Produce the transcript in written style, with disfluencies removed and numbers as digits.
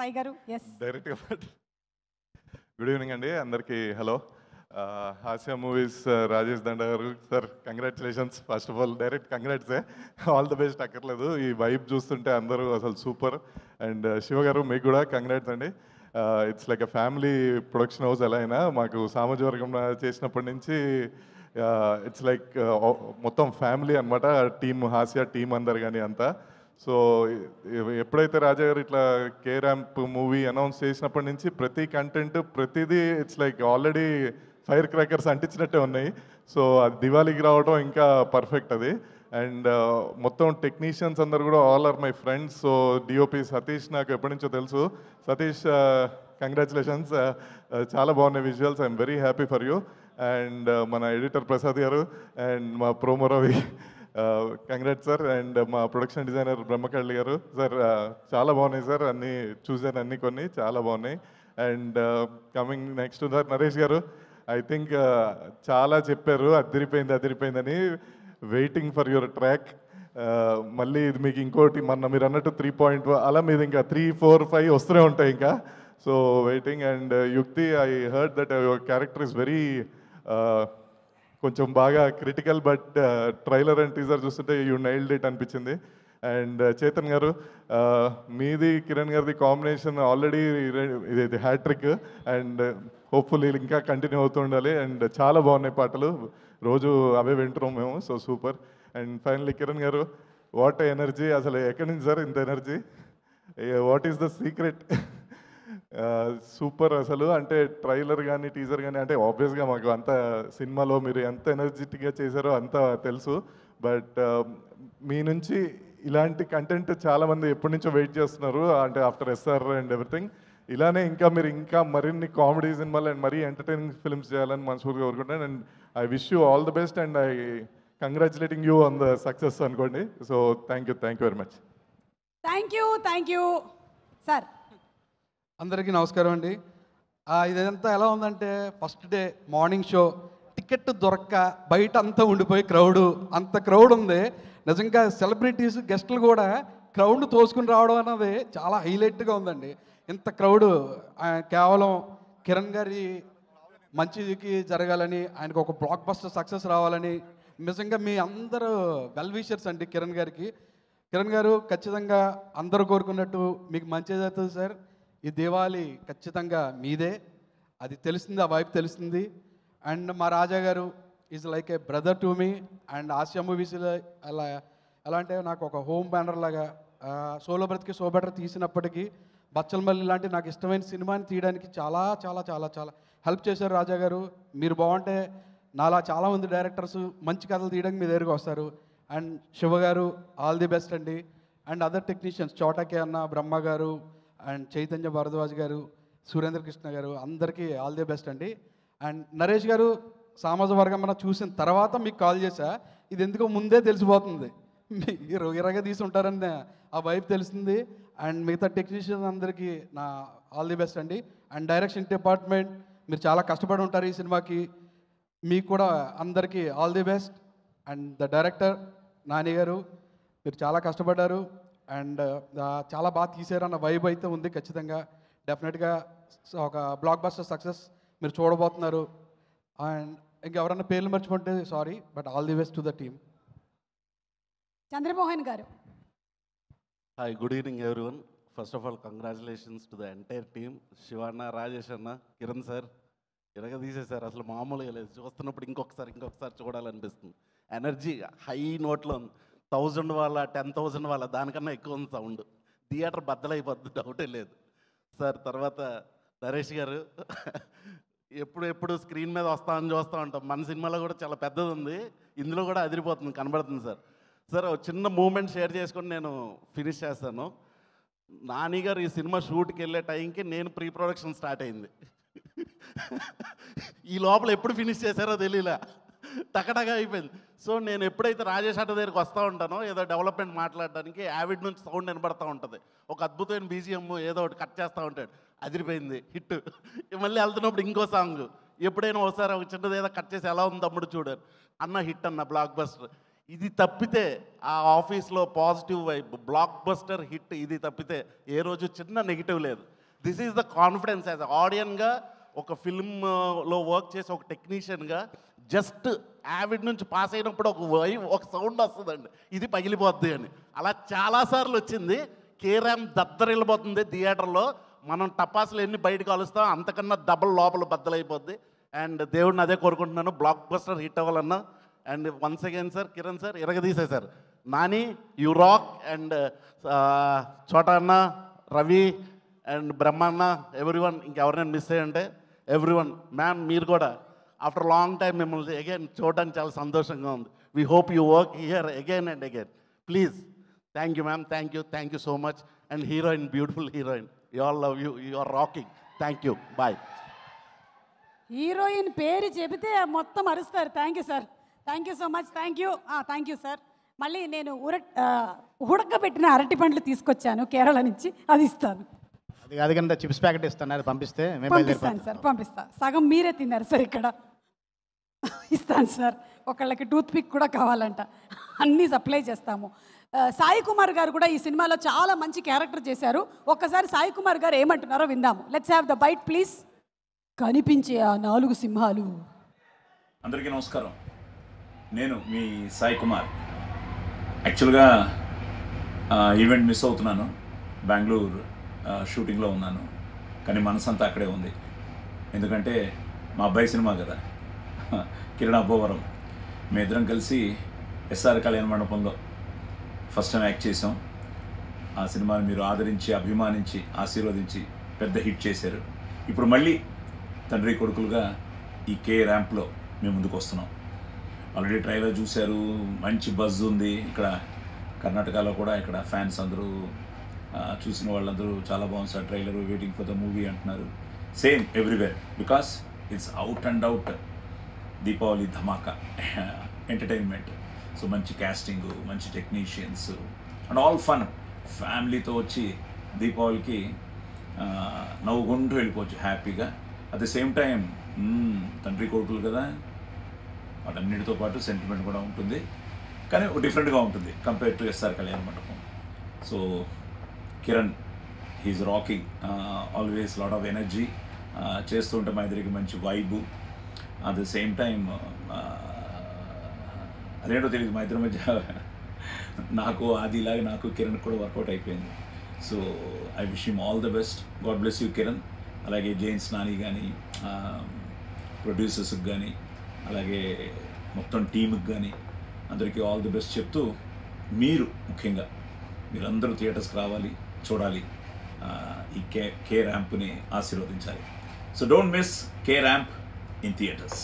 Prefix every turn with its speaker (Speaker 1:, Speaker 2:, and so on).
Speaker 1: సాయి గారు. ఎస్
Speaker 2: డైరెక్ట్గా good evening అండి అందరికీ. హలో. హాస్య మూవీస్ రాజేష్ దండ గారు sir, congratulations. First of all direct కంగ్రాట్సే, ఆల్ ద బెస్ట్. అక్కర్లేదు, ఈ వైబ్ చూస్తుంటే అందరూ అసలు సూపర్. అండ్ శివ గారు మీకు కూడా కంగ్రాట్స్ అండి. It's like a family production house. ఎలా అయినా మాకు సామాజికవర్గం చేసినప్పటి నుంచి ఇట్స్ లైక్ మొత్తం ఫ్యామిలీ అనమాట. టీమ్ హాస్య టీం అందరు కానీ అంతా. సో ఎప్పుడైతే రాజా గారు ఇట్లా కే ర్యాంప్ మూవీ అనౌన్స్ చేసినప్పటి నుంచి ప్రతి కంటెంట్ ప్రతిదీ it's like already fire crackers అంటించినట్టే ఉన్నాయి. సో అది దివాళీకి రావడం ఇంకా పర్ఫెక్ట్ అది. అండ్ మొత్తం టెక్నీషియన్స్ అందరు కూడా all are my friends. So DOP Satish నాకు ఎప్పటి నుంచో తెలుసు. సతీష్, కంగ్రాచులేషన్స్. చాలా బాగున్నాయి visuals. I'm very happy for you. And మన ఎడిటర్ ప్రసాద్ గారు అండ్ మా promo Ravi, congrats sir. And మా production designer Brahmakalli garu sir, చాలా బాగున్నాయి సార్. అన్నీ చూసాను, అన్నీ కొన్ని చాలా బాగున్నాయి. అండ్ కమింగ్ నెక్స్ట్ నరేష్ గారు, ఐ థింక్ చాలా చెప్పారు అదిరిపోయిందని. Waiting for your track. మళ్ళీ ఇది మీకు ఇంకోటి మొన్న మీరు అన్నట్టు 3.1 అలా మీద ఇంకా 3, 4, 5 వస్తూనే ఉంటాయి ఇంకా. So waiting. అండ్ యుక్తి, I heard that your character is very కొంచెం బాగా critical, but trailer and teaser చూస్తుంటే యూ నైల్డ్ ఇట్ అనిపించింది. అండ్ చేతన్ గారు, మీది కిరణ్ గారిది కాంబినేషన్ ఆల్రెడీ ఇది హ్యాట్రిక్. అండ్ హోప్ఫుల్లీ ఇంకా కంటిన్యూ అవుతూ ఉండాలి. అండ్ చాలా బాగున్నాయి పాటలు, రోజు అవే వింటున్నాం మేము. So super. And finally Kiran గారు, వాట్ ఎనర్జీ! అసలు ఎక్కడి నుంచి సార్ ఇంత energy? What is the secret? Super అసలు. అంటే ట్రైలర్ కానీ టీజర్ కానీ, అంటే ఆబ్వియస్గా మాకు అంత సినిమాలో మీరు ఎంత ఎనర్జెటిక్గా చేశారో అంత తెలుసు. బట్ మీ నుంచి ఇలాంటి కంటెంట్ చాలామంది ఎప్పటి నుంచో వెయిట్ చేస్తున్నారు, అంటే ఆఫ్టర్ ఎస్ఆర్ అండ్ ఎవ్రీథింగ్. ఇలానే మీరు ఇంకా మరిన్ని కామెడీ సినిమాలు అండ్ మరీ ఎంటర్టైనింగ్ ఫిల్మ్స్ చేయాలని మనస్ఫూర్తిగా కోరుకుంటాను. And I wish you all the best and I congratulating you on the success అనుకోండి. So thank you very much.
Speaker 1: Thank you sir.
Speaker 3: అందరికీ నమస్కారం అండి. ఇదంతా ఎలా ఉందంటే, first day morning show ticket దొరక్క బయట అంతా ఉండిపోయి అంత క్రౌడ్ ఉంది. నిజంగా సెలబ్రిటీస్ గెస్టులు కూడా క్రౌడ్ను తోసుకుని రావడం అన్నది చాలా హైలైట్గా ఉందండి. ఇంత క్రౌడ్ కేవలం కిరణ్ గారి మంచికి జరగాలని, ఆయనకు ఒక బ్లాక్ బస్టర్ సక్సెస్ రావాలని నిజంగా మీ అందరూ వెల్ విషర్స్ అండి కిరణ్ గారికి. కిరణ్ గారు, ఖచ్చితంగా అందరూ కోరుకున్నట్టు మీకు మంచి అవుతుంది సార్. ఈ దివాళీ ఖచ్చితంగా మీదే, అది తెలుస్తుంది, ఆ వైపు తెలుస్తుంది. అండ్ మా రాజా గారు is like A brother to me. And Asia మూవీస్లో ఎలా అంటే నాకు ఒక హోమ్ బ్యానర్ లాగా, సోలో బ్రతికి సో బెటర్ తీసినప్పటికీ బచ్చలమల్లి లాంటి నాకు ఇష్టమైన సినిమాని తీయడానికి చాలా చాలా చాలా చాలా హెల్ప్ చేశారు రాజా గారు. మీరు బాగుంటే నాలా చాలామంది డైరెక్టర్స్ మంచి కథలు తీయడానికి మీ దగ్గరికి వస్తారు. అండ్ శివ గారు, ఆల్ ది బెస్ట్ అండి. అండ్ అదర్ టెక్నీషియన్స్ చోటకే అన్న, బ్రహ్మ గారు అండ్ చైతన్య భారద్వాజ్ గారు, సురేంద్ర కృష్ణ గారు, అందరికీ ఆల్ ది బెస్ట్ అండి. అండ్ నరేష్ గారు, సామాజిక వర్గం మనం చూసిన తర్వాత మీకు కాల్ చేశా. ఇది ఎందుకో ముందే తెలిసిపోతుంది, మీరు ఇరగా తీసి ఉంటారని ఆ వైపు తెలుస్తుంది. అండ్ మిగతా టెక్నీషియన్స్ అందరికీ నా ఆల్ ది బెస్ట్ అండి. అండ్ డైరెక్షన్ డిపార్ట్మెంట్, మీరు చాలా కష్టపడి ఉంటారు ఈ సినిమాకి, మీకు కూడా అందరికీ all the best. And the director Nani గారు, మీరు చాలా కష్టపడ్డారు అండ్ చాలా బాగా తీసారన్న వైబ్ అయితే ఉంది. ఖచ్చితంగా డెఫినెట్గా ఒక బ్లాక్ బస్టర్ సక్సెస్ మీరు చూడబోతున్నారు. అండ్ ఇంకెవరన్నా పేర్లు మర్చిపోతే sorry, but all the best to the team.
Speaker 1: Chandramohan గారు.
Speaker 4: Hi, good evening everyone. First of all congratulations to the entire team. శివన్న, రాజేష్ అన్న, కిరణ్ సార్ ఇరగ తీసేశారు. అసలు మామూలుగా లేదు, చూస్తున్నప్పుడు ఇంకొకసారి చూడాలనిపిస్తుంది. ఎనర్జీ హై నోట్లో 1000 వాళ్ళ 10,000 వాళ్ళ దానికన్నా ఎక్కువ ఉంది సౌండ్. థియేటర్ బద్దలైపోద్ది, డౌటే లేదు సార్. తర్వాత నరేష్ గారు, ఎప్పుడు స్క్రీన్ మీద చూస్తూ ఉంటాం. మన సినిమాలో కూడా చాలా పెద్దది ఉంది, ఇందులో కూడా అదిరిపోతుంది, కనబడుతుంది సార్. సార్ చిన్న మూమెంట్ షేర్ చేసుకొని నేను ఫినిష్ చేస్తాను. నాని గారు ఈ సినిమా షూట్కి వెళ్ళే టైంకి నేను ప్రీ ప్రొడక్షన్ స్టార్ట్ అయింది. ఈ లోపల ఎప్పుడు ఫినిష్ చేశారో తెలియలే, టకటగా అయిపోయింది. సో నేను ఎప్పుడైతే రాజేష్ అట్ట దగ్గరికి వస్తూ ఉంటానో ఏదో డెవలప్మెంట్ మాట్లాడడానికి, యావిడ్ నుంచి సౌండ్ వినబడుతూ ఉంటుంది, ఒక అద్భుతమైన బీజిఎం ఏదో ఒకటి కట్ చేస్తూ ఉంటాడు, అదిరిపోయింది, హిట్. మళ్ళీ వెళ్తున్నప్పుడు ఇంకో సాంగ్, ఎప్పుడైనా ఒకసారి ఒక చిన్నది ఏదో కట్ చేసి ఎలా ఉంది తమ్ముడు చూడారు అన్న, హిట్ అన్న, బ్లాక్ బస్టర్. ఇది తప్పితే ఆ ఆఫీస్లో positive vibe, blockbuster hit, ఇది తప్పితే ఏ రోజు చిన్న నెగిటివ్ లేదు. This is the confidence as ఆడియన్గా, ఒక ఫిల్మ్లో వర్క్ చేసి ఒక టెక్నీషియన్గా. జస్ట్ యావిడ్ నుంచి పాస్ అయినప్పుడు ఒక సౌండ్ వస్తుందండి, ఇది పగిలిపోద్ది అని. అలా చాలాసార్లు వచ్చింది. కేరామ్ దద్దరిల్లిపోతుంది థియేటర్లో. మనం టపాసులు ఎన్ని బయటకు కలుస్తాం అంతకన్నా డబల్ లోపల బద్దలైపోద్ది. అండ్ దేవుడిని అదే కోరుకుంటున్నాను, బ్లాక్ బస్టర్ హిట్ అవ్వాలన్నా. And once again sir, Kiran sir ఇరగదీసేశారు. Nani you rock. And Chota అన్న, రవి అండ్ బ్రహ్మన్న, ఎవ్రీవన్, ఇంకెవరినైనా మిస్ అయ్యంటే ఎవ్రీవన్. మ్యామ్ మీరు కూడా ఆఫ్టర్ లాంగ్ టైం మిమ్మల్ని అగైన్ చూడడానికి చాలా సంతోషంగా ఉంది. We hope you work here again and again. Please. Thank you ma'am, thank you so much. And heroine, beautiful heroine, you all love you, you are rocking. Thank you, bye.
Speaker 1: Heroine పేరు చెబితే మొత్తం అరుస్తారు. Thank you sir, thank you so much. Thank you sir. మళ్ళీ నేను ఉడకబెట్టిన అరటి పండ్లు తీసుకొచ్చాను కేరళ నుంచి, అది ఇస్తాను.
Speaker 5: అది కానీ చిప్స్ ప్యాకెట్ ఇస్తాను, అది పంపిస్తే
Speaker 1: పంపిస్తాను సార్, పంపిస్తా. సగం మీరే తిన్నారు సార్ ఇక్కడ. ఇస్తాను సార్. ఒకళ్ళకి టూత్ పిక్ కూడా కావాలంట, అన్నీ సప్లై చేస్తాము. సాయి కుమార్ గారు కూడా ఈ సినిమాలో చాలా మంచి క్యారెక్టర్ చేశారు. ఒక్కసారి సాయి కుమార్ గారు ఏమంటున్నారో విందాము. Let's have the bite please. కనిపించే ఆ 4 సింహాలు.
Speaker 6: అందరికీ నమస్కారం. నేను మీ సాయి కుమార్. యాక్చువల్గా ఈవెంట్ మిస్ అవుతున్నాను, బెంగళూరు షూటింగ్లో ఉన్నాను. కానీ మనసంతా అక్కడే ఉంది. ఎందుకంటే మా అబ్బాయి సినిమా కదా, కిరణ్ అబ్బోవరం. మేమిద్దరం కలిసి ఎస్ఆర్ కళ్యాణ మండపంలో ఫస్ట్ టైం యాక్ట్ చేసాం. ఆ సినిమాని మీరు ఆదరించి, అభిమానించి, ఆశీర్వదించి పెద్ద హిట్ చేశారు. ఇప్పుడు మళ్ళీ తండ్రి కొడుకులుగా ఈ కే ర్యాంప్లో మేము ముందుకు వస్తున్నాం. ఆల్రెడీ ట్రైలర్ చూశారు, మంచి బజ్ ఉంది. ఇక్కడ కర్ణాటకలో కూడా ఇక్కడ ఫ్యాన్స్ అందరూ చూసిన వాళ్ళందరూ చాలా బాగుంది sir trailer, waiting for the movie అంటున్నారు. Same everywhere, because it's out and out Deepavali ధమాకా ఎంటర్టైన్మెంట్. సో మంచి క్యాస్టింగ్, మంచి టెక్నీషియన్స్ అండ్ ఆల్ ఫన్. ఫ్యామిలీతో వచ్చి దీపావళికి నవ్వుకుంటూ వెళ్ళిపోవచ్చు హ్యాపీగా. అట్ ద సేమ్ టైం తండ్రి కొడుకులు కదా, వాటన్నిటితో పాటు సెంటిమెంట్ కూడా ఉంటుంది. కానీ ఒక డిఫరెంట్గా ఉంటుంది compare to SR Kalyana Mandapam. So Kiran, he's rocking, always lot of energy. చేస్తుంటే మా ఇద్దరికి మంచి vibe. At the same time అదేంటో తెలియదు, మా ఇద్దరి మధ్య నాకు ఆదిలాగా నాకు కిరణ్ కూడా వర్కౌట్ అయిపోయింది. So I wish him all the best. God bless you Kiran. అలాగే జేమ్స్ నాని కానీ, ప్రొడ్యూసర్స్కి కానీ, అలాగే మొత్తం టీంకి కానీ అందరికీ ఆల్ ది బెస్ట్ చెప్తూ, మీరు ముఖ్యంగా మీరందరూ థియేటర్స్కి రావాలి, చూడాలి, ఈ కే ర్యాంప్ని ఆశీర్వదించాలి. So don't miss K ramp in theatres.